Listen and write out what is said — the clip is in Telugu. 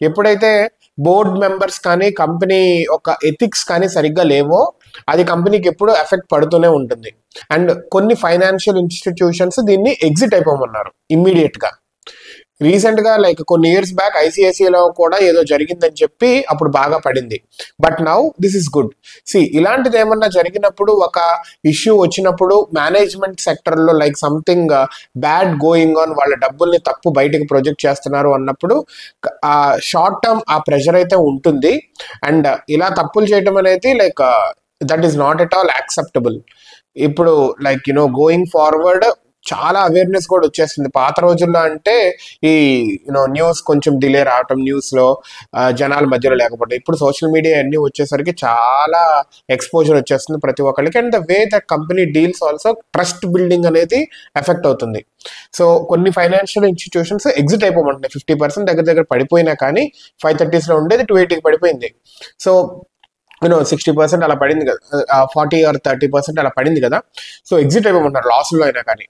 ఎప్పుడైతే బోర్డ్ మెంబర్స్ కానీ కంపెనీ ఒక ఎథిక్స్ కానీ సరిగ్గా లేవో అది కంపెనీకి ఎప్పుడు ఎఫెక్ట్ పడుతూనే ఉంటుంది. అండ్ కొన్ని ఫైనాన్షియల్ ఇన్స్టిట్యూషన్స్ దీన్ని ఎగ్జిట్ అయిపోమన్నారు ఇమ్మీడియట్ గా. రీసెంట్ గా లైక్ కొన్ని ఇయర్స్ బ్యాక్ ఐసిఐసిఐలో కూడా ఏదో జరిగిందని చెప్పి అప్పుడు బాగా పడింది. But now this is good. ఇలాంటిది ఏమన్నా జరిగినప్పుడు, ఒక ఇష్యూ వచ్చినప్పుడు మేనేజ్మెంట్ సెక్టర్ లో like something bad going on, వాళ్ళ డబ్బుల్ని తప్పు బయటకు ప్రొజెక్ట్ చేస్తున్నారు అన్నప్పుడు ఆ షార్ట్ టర్మ్ ఆ ప్రెషర్ అయితే ఉంటుంది. అండ్ ఇలా తప్పులు చేయడం అనేది like that is not at all acceptable. ఇప్పుడు లైక్ గోయింగ్ ఫార్వర్డ్ చాలా అవేర్నెస్ కూడా వచ్చేస్తుంది. పాత రోజుల్లో అంటే ఈ న్యూస్ కొంచెం డిలే రావటం, న్యూస్ లో జనాల మధ్యలో లేకపోవడం, ఇప్పుడు సోషల్ మీడియా అన్ని వచ్చేసరికి చాలా ఎక్స్పోజర్ వచ్చేస్తుంది ప్రతి ఒక్కరికి. And the way that company deals also trust building అనేది ఎఫెక్ట్ అవుతుంది. సో కొన్ని ఫైనాన్షియల్ ఇన్స్టిట్యూషన్స్ ఎగ్జిట్ అయిపోమంటున్నాయి. 50% దగ్గర పడిపోయినా కానీ 530s లో ఉండేది 280కి పడిపోయింది. సో 60% అలా పడింది కదా, 40 or 30% అలా పడింది కదా. సో ఎగ్జిట్ అయిపోమంటారు లాస్ లో అయినా కానీ.